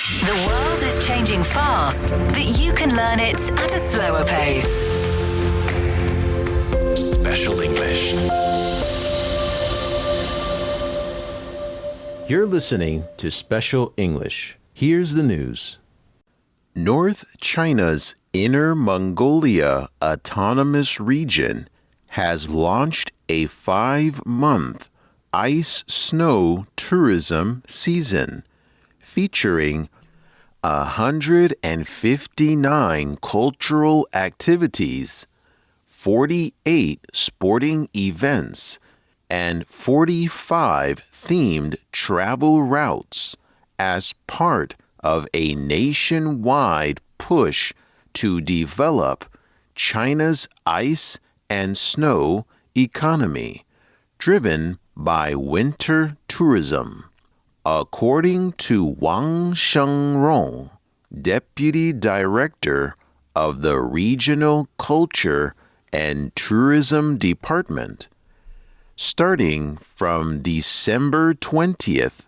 The world is changing fast, but you can learn it at a slower pace. Special English. You're listening to Special English. Here's the news. North China's Inner Mongolia Autonomous Region has launched a 5-month ice-snow tourism season featuring 159 cultural activities, 48 sporting events, and 45 themed travel routes as part of a nationwide push to develop China's ice and snow economy, driven by winter tourism. According to Wang Shengrong, Deputy Director of the Regional Culture and Tourism Department, starting from December 20th,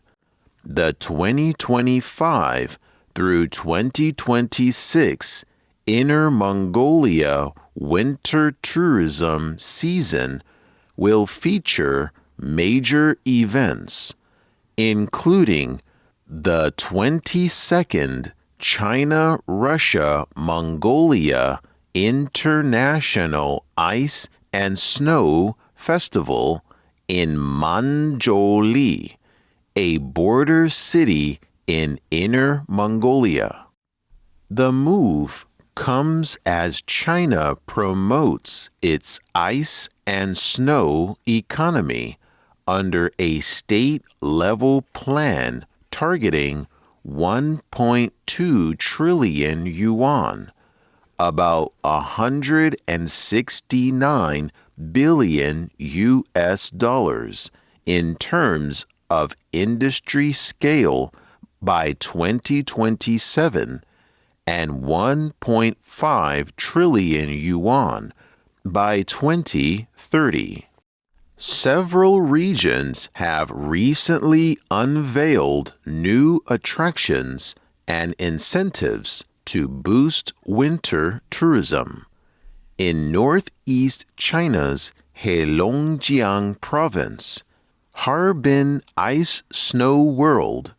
the 2025 through 2026 Inner Mongolia winter tourism season will feature major events, including the 22nd China-Russia-Mongolia International Ice and Snow Festival in Mongolia, a border city in Inner Mongolia. The move comes as China promotes its ice and snow economy under a state-level plan targeting 1.2 trillion yuan, about $169 billion in terms of industry scale by 2027 and 1.5 trillion yuan by 2030. Several regions have recently unveiled new attractions and incentives to boost winter tourism. In northeast China's Heilongjiang province, Harbin Ice Snow World,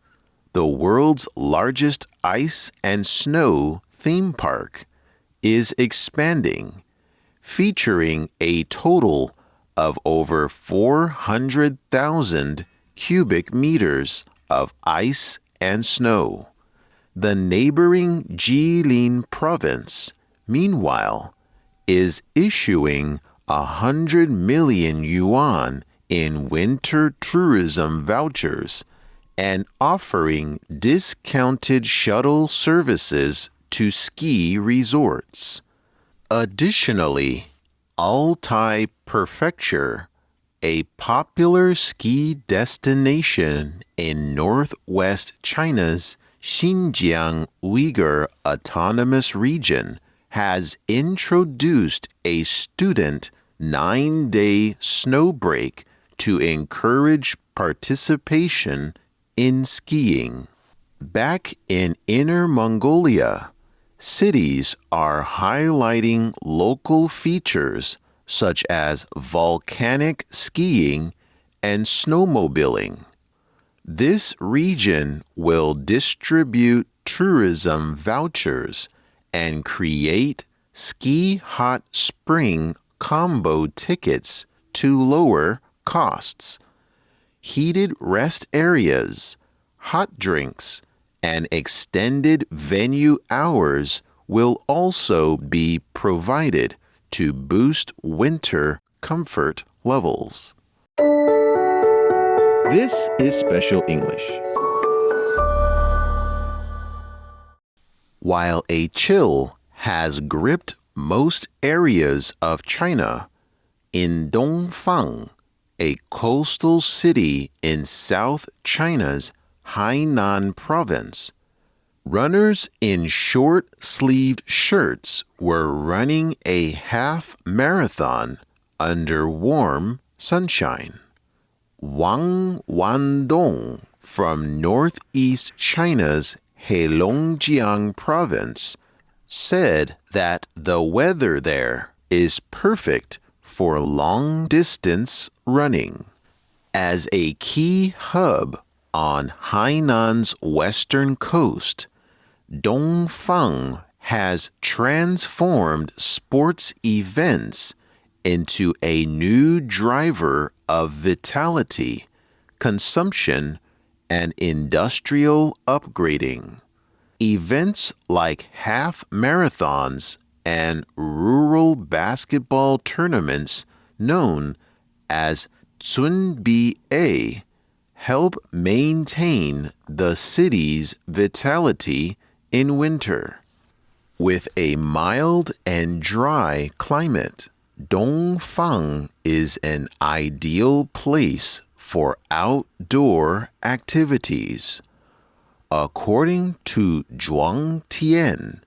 the world's largest ice and snow theme park, is expanding, featuring a total of over 400,000 cubic meters of ice and snow. The neighboring Jilin province, meanwhile, is issuing 100 million yuan in winter tourism vouchers and offering discounted shuttle services to ski resorts. Additionally, Altai Prefecture, a popular ski destination in northwest China's Xinjiang Uyghur Autonomous Region, has introduced a student 9-day snow break to encourage participation in skiing. Back in Inner Mongolia, cities are highlighting local features such as volcanic skiing and snowmobiling. This region will distribute tourism vouchers and create ski hot spring combo tickets to lower costs. Heated rest areas, hot drinks, and extended venue hours will also be provided to boost winter comfort levels. This is Special English. While a chill has gripped most areas of China, in Dongfang, a coastal city in South China's Hainan province, runners in short-sleeved shirts were running a half marathon under warm sunshine. Wang Wandong from northeast China's Heilongjiang province, said that the weather there is perfect for long-distance running. As a key hub on Hainan's western coast, Dongfang has transformed sports events into a new driver of vitality, consumption, and industrial upgrading. Events like half marathons and rural basketball tournaments known as Zunbi-A help maintain the city's vitality in winter. With a mild and dry climate, Dongfang is an ideal place for outdoor activities. According to Zhuang Tian,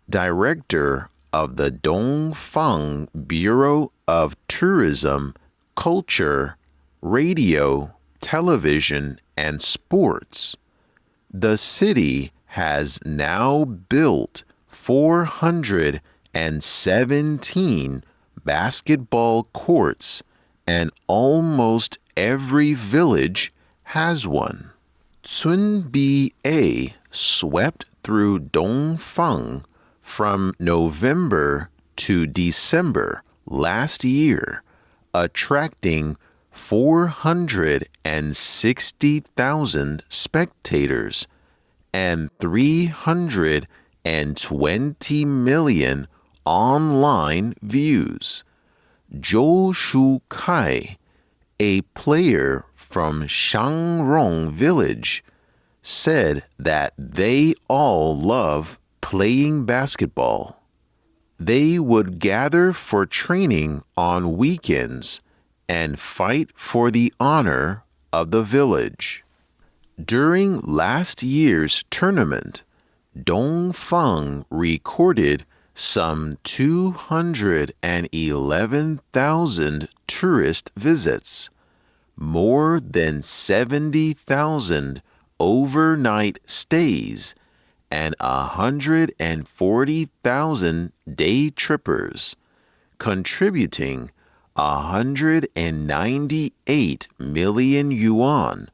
director of the Dongfang Bureau of Tourism, Culture, Radio, Television, and Sports, the city has now built 417 basketball courts, and almost every village has one. Zunbi-A swept through Dongfang from November to December last year, attracting 460,000 spectators and 320 million online views. Zhou Shukai, a player from Shangrong village, said that they all love playing basketball. They would gather for training on weekends and fight for the honor of the village. During last year's tournament, Dongfang recorded some 211,000 tourist visits, more than 70,000 overnight stays, and 140,000 day trippers, contributing 198 million yuan,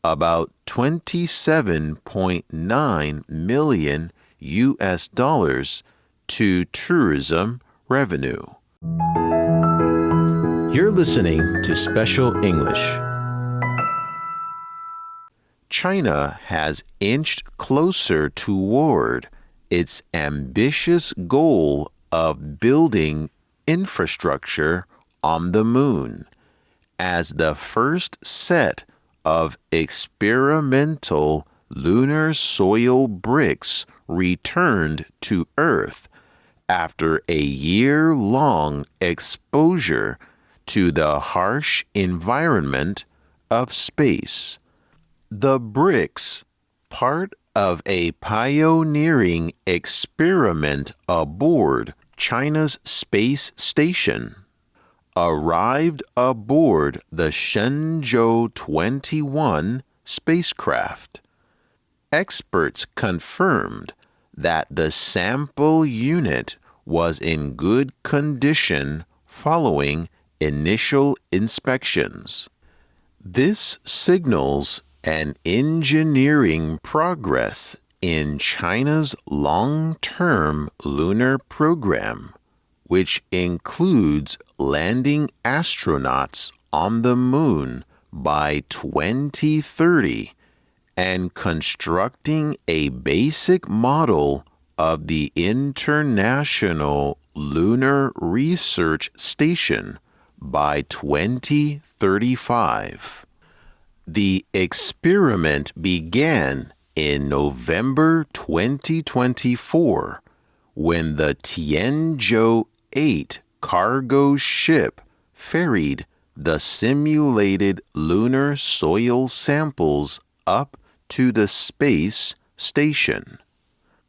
about $27.9 million US dollars, to tourism revenue. You're listening to Special English. China has inched closer toward its ambitious goal of building infrastructure on the moon as the first set of experimental lunar soil bricks returned to Earth after a year-long exposure to the harsh environment of space. The bricks, part of a pioneering experiment aboard China's space station, arrived aboard the Shenzhou 21 spacecraft. Experts confirmed that the sample unit was in good condition following initial inspections. This signals an engineering progress in China's long-term lunar program, which includes landing astronauts on the moon by 2030 and constructing a basic model of the International Lunar Research Station by 2035. The experiment began in November 2024 when the Tianzhou 8 cargo ship ferried the simulated lunar soil samples up to the space station.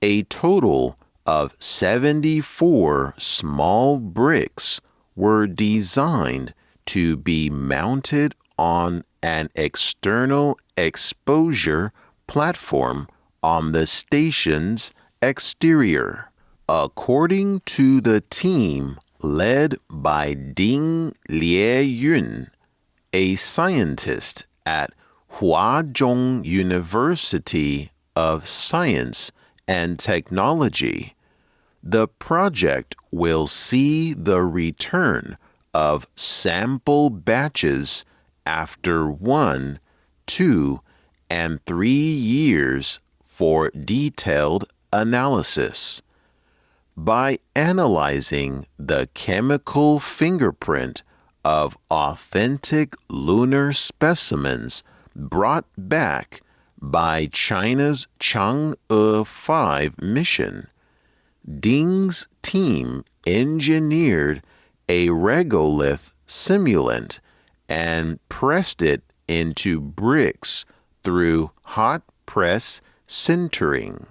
A total of 74 small bricks were designed to be mounted on an external exposure platform on the station's exterior. According to the team led by Ding Lieyun, a scientist at Huazhong University of Science and Technology, the project will see the return of sample batches after 1, 2, and 3 years for detailed analysis. By analyzing the chemical fingerprint of authentic lunar specimens brought back by China's Chang'e 5 mission, Ding's team engineered a regolith simulant and pressed it into bricks through hot press sintering.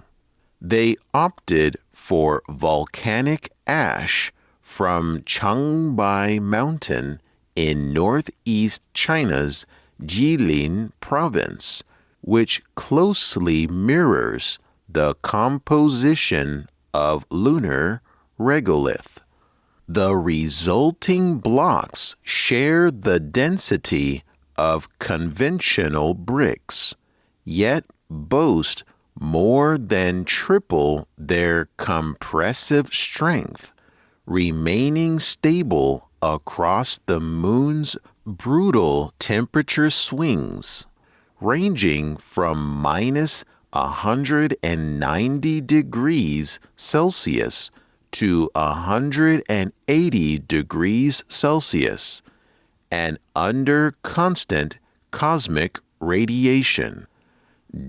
They opted for volcanic ash from Changbai Mountain in northeast China's Jilin province, which closely mirrors the composition of lunar regolith. The resulting blocks share the density of conventional bricks, yet boast more than triple their compressive strength, remaining stable across the moon's brutal temperature swings, ranging from minus 190 degrees Celsius to 180 degrees Celsius, and under constant cosmic radiation.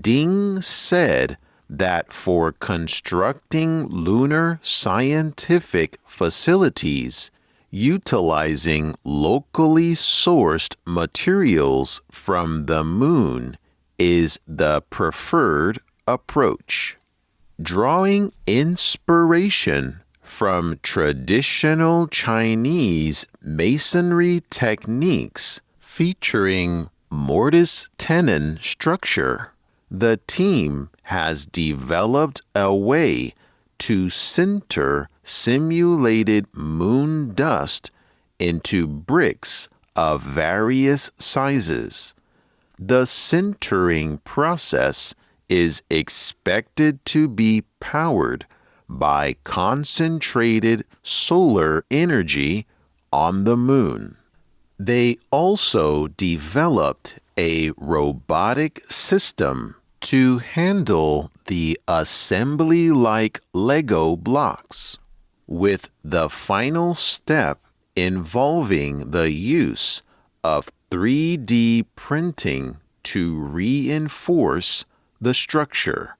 Ding said that for constructing lunar scientific facilities, utilizing locally sourced materials from the moon is the preferred approach. Drawing inspiration from traditional Chinese masonry techniques featuring mortise tenon structure, the team has developed a way to sinter simulated moon dust into bricks of various sizes. The sintering process is expected to be powered by concentrated solar energy on the moon. They also developed a robotic system to handle the assembly-like Lego blocks, with the final step involving the use of 3D printing to reinforce the structure.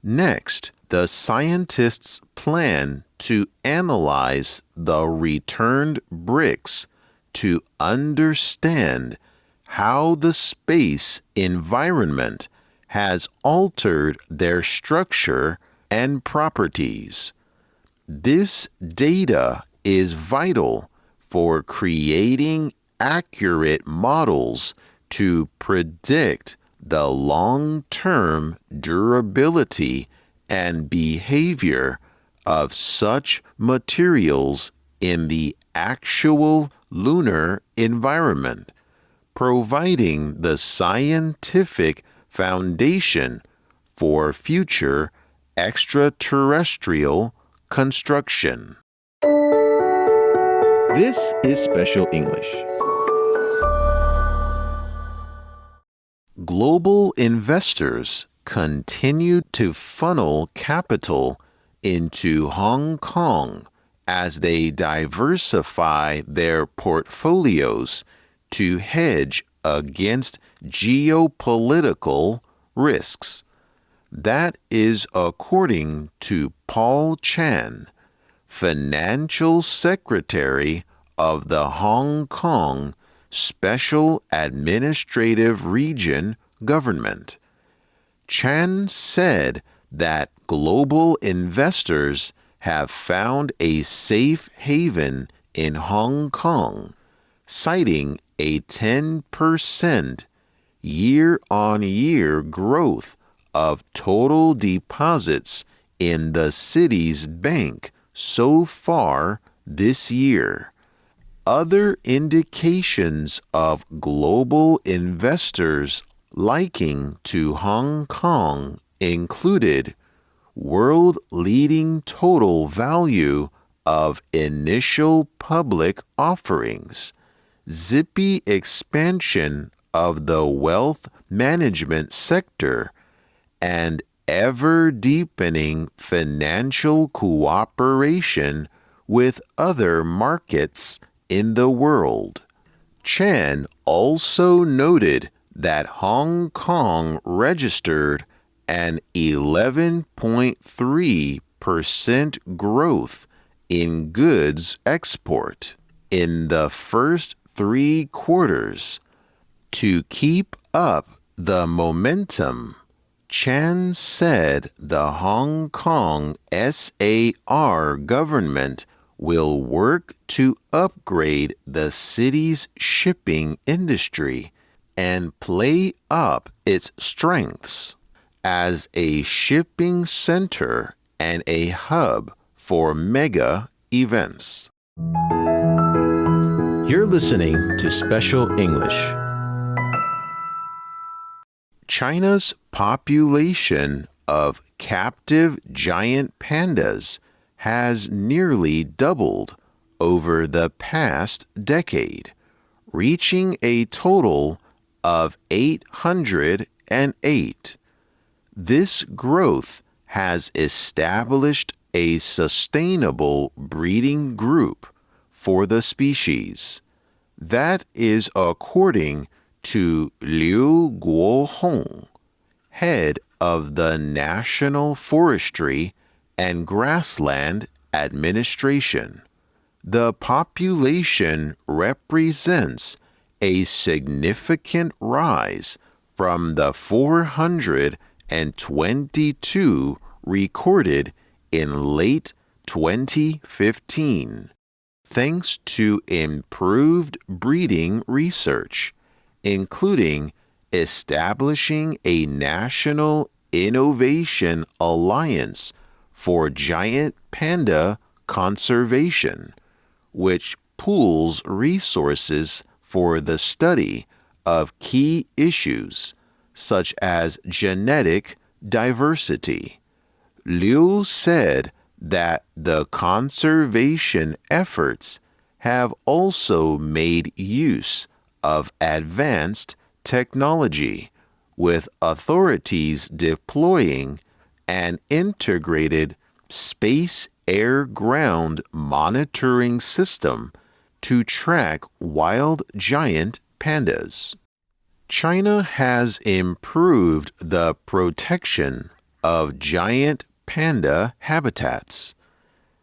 Next, the scientists plan to analyze the returned bricks to understand how the space environment has altered their structure and properties. This data is vital for creating accurate models to predict the long-term durability and behavior of such materials in the actual lunar environment, providing the scientific foundation for future extraterrestrial construction. This is Special English. Global investors continue to funnel capital into Hong Kong as they diversify their portfolios to hedge against geopolitical risks. That is according to Paul Chan, Financial Secretary of the Hong Kong Special Administrative Region Government. Chan said that global investors have found a safe haven in Hong Kong, citing a 10% year-on-year growth of total deposits in the city's bank so far this year. Other indications of global investors liking to Hong Kong included world-leading total value of initial public offerings, zippy expansion of the wealth management sector, and ever-deepening financial cooperation with other markets in the world. Chan also noted that Hong Kong registered an 11.3% growth in goods export in the first 3 quarters. To keep up the momentum, Chan said the Hong Kong SAR government will work to upgrade the city's shipping industry and play up its strengths as a shipping center and a hub for mega events. You're listening to Special English. China's population of captive giant pandas has nearly doubled over the past decade, reaching a total of 808. This growth has established a sustainable breeding group for the species. That is according to Liu Guohong, head of the National Forestry and Grassland Administration. The population represents a significant rise from the 422 recorded in late 2015, thanks to improved breeding research, including establishing a national innovation alliance for giant panda conservation, which pools resources for the study of key issues such as genetic diversity. Liu said that the conservation efforts have also made use of advanced technology, with authorities deploying an integrated space-air-ground monitoring system to track wild giant pandas. China has improved the protection of giant panda habitats.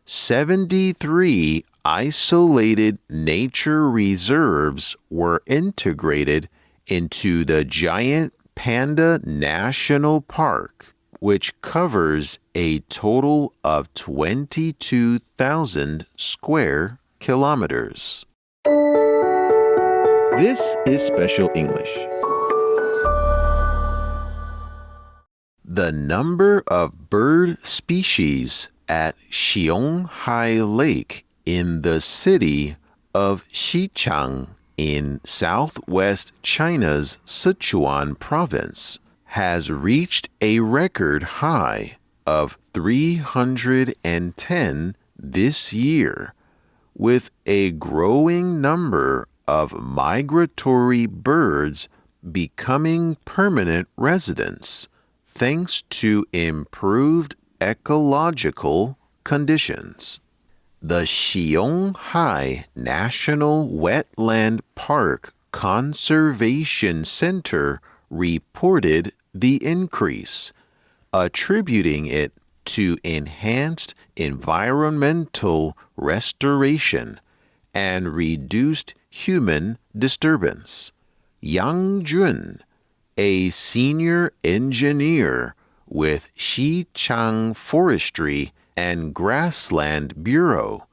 73 isolated nature reserves were integrated into the Giant Panda National Park, which covers a total of 22,000 square kilometers. This is Special English. The number of bird species at Xiong-Hai Lake in the city of Xichang in southwest China's Sichuan province has reached a record high of 310 this year, with a growing number of migratory birds becoming permanent residents thanks to improved ecological conditions. The Xiong-Hai National Wetland Park Conservation Center reported the increase, attributing it to enhanced environmental restoration and reduced human disturbance. Yang Jun, a senior engineer with Xichang Forestry and Grassland Bureau,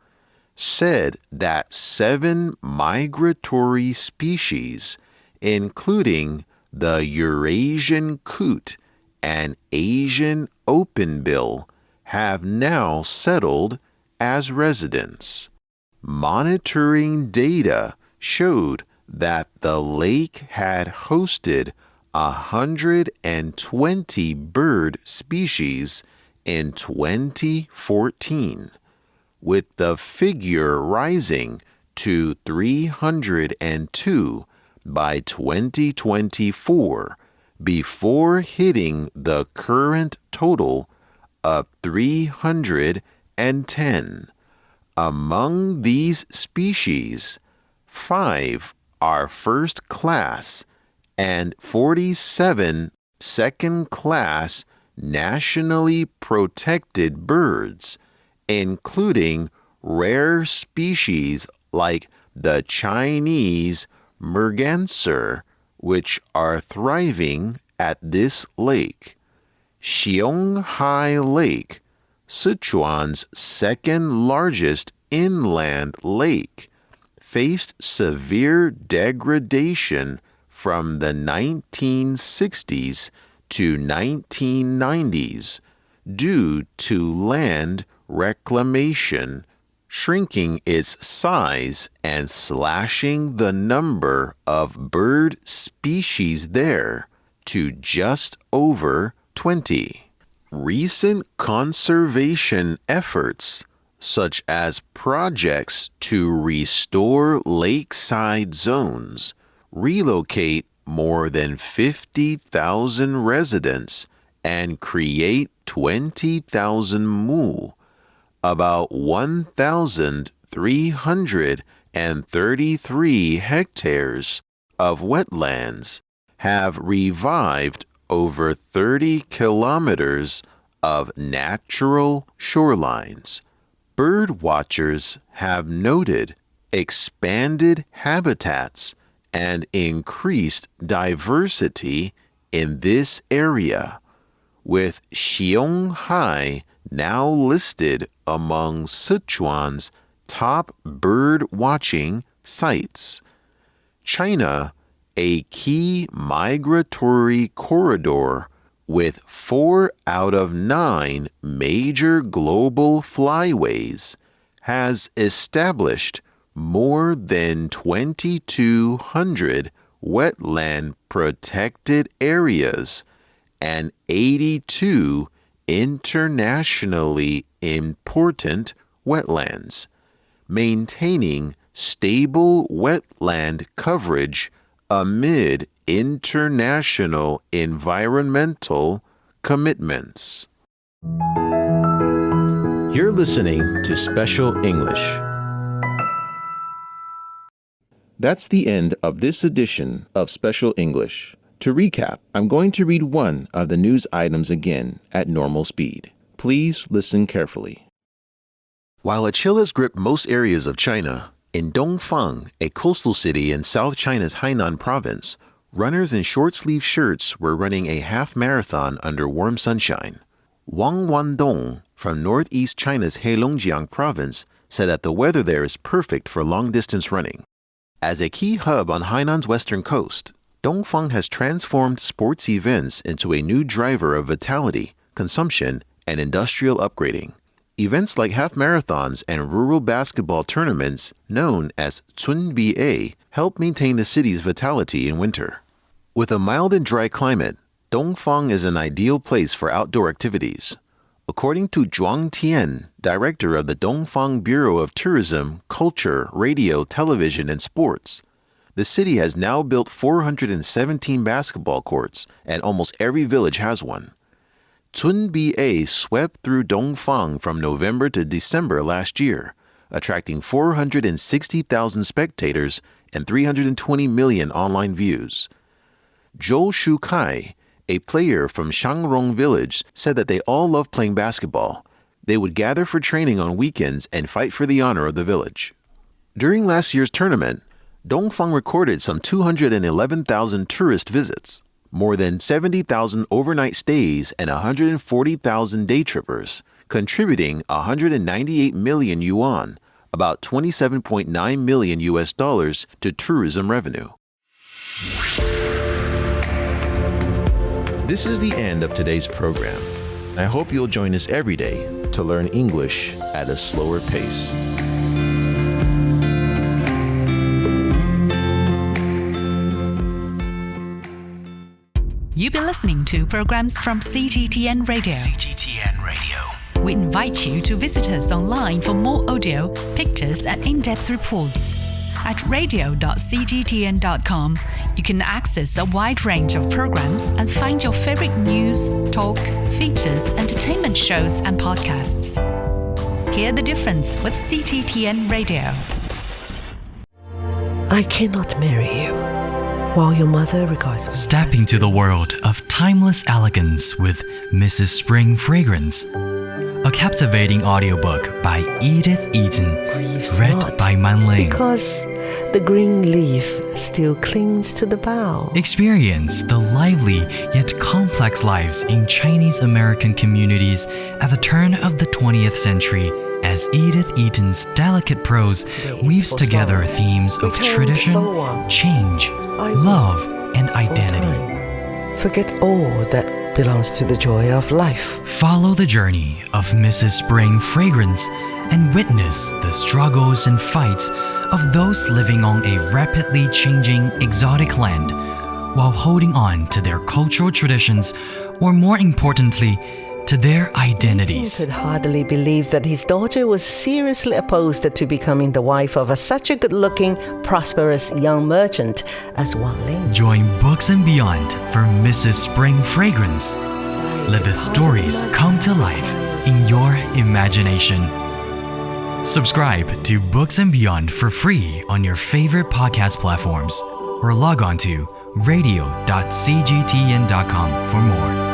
said that 7 migratory species, including the Eurasian coot and Asian openbill have now settled as residents. Monitoring data showed that the lake had hosted 120 bird species in 2014, with the figure rising to 302 by 2024 before hitting the current total of 310. Among these species, 5 are first class and 47 second class nationally protected birds, including rare species like the Chinese merganser, which are thriving at this lake. Xionghai Lake, Sichuan's second largest inland lake, faced severe degradation from the 1960s to 1990s due to land reclamation, shrinking its size and slashing the number of bird species there to just over 20. Recent conservation efforts, such as projects to restore lakeside zones, relocate more than 50,000 residents, and create 20,000 mu, about 1,333 hectares of wetlands, have revived over 30 kilometers of natural shorelines. Bird watchers have noted expanded habitats and increased diversity in this area, with Xionghai now listed among Sichuan's top bird watching sites. China, a key migratory corridor with 4 out of 9 major global flyways, has established more than 2,200 wetland protected areas and 82 internationally important wetlands, maintaining stable wetland coverage amid international environmental commitments. You're listening to Special English. That's the end of this edition of Special English. To recap, I'm going to read one of the news items again at normal speed. Please listen carefully. While a chill has gripped most areas of China, in Dongfang, a coastal city in South China's Hainan province, runners in short-sleeved shirts were running a half marathon under warm sunshine. Wang Wandong from northeast China's Heilongjiang province said that the weather there is perfect for long-distance running. As a key hub on Hainan's western coast, Dongfang has transformed sports events into a new driver of vitality, consumption, and industrial upgrading. Events like half marathons and rural basketball tournaments, known as Chunbi-A, help maintain the city's vitality in winter. With a mild and dry climate, Dongfang is an ideal place for outdoor activities. According to Zhuang Tian, director of the Dongfang Bureau of Tourism, Culture, Radio, Television, and Sports, the city has now built 417 basketball courts, and almost every village has one. Chunbi-A swept through Dongfang from November to December last year, attracting 460,000 spectators and 320 million online views. Zhou Shukai, a player from Shangrong village, said that they all love playing basketball. They would gather for training on weekends and fight for the honor of the village. During last year's tournament, Dongfang recorded some 211,000 tourist visits, more than 70,000 overnight stays, and 140,000 day trippers, contributing 198 million yuan, about $27.9 million to tourism revenue. This is the end of today's program. I hope you'll join us every day to learn English at a slower pace. You've been listening to programs from CGTN Radio. CGTN Radio. We invite you to visit us online for more audio, pictures, and in-depth reports. At radio.cgtn.com, you can access a wide range of programs and find your favorite news, talk, features, entertainment shows, and podcasts. Hear the difference with CGTN Radio. I cannot marry you while your mother regards me. Step into the world of timeless elegance with Mrs. Spring Fragrance, a captivating audiobook by Edith Eaton, read by Man Ling. Because the green leaf still clings to the bough. Experience the lively yet complex lives in Chinese American communities at the turn of the 20th century as Edith Eaton's delicate prose weaves together themes of tradition, change, love, and identity. Forget all that belongs to the joy of life. Follow the journey of Mrs. Spring Fragrance and witness the struggles and fights of those living on a rapidly changing exotic land while holding on to their cultural traditions, or more importantly, to their identities. He could hardly believe that his daughter was seriously opposed to becoming the wife of such a good-looking, prosperous young merchant as Wang Ling. Join Books and Beyond for Mrs. Spring Fragrance. Let the stories come to life in your imagination. Subscribe to Books and Beyond for free on your favorite podcast platforms or log on to radio.cgtn.com for more.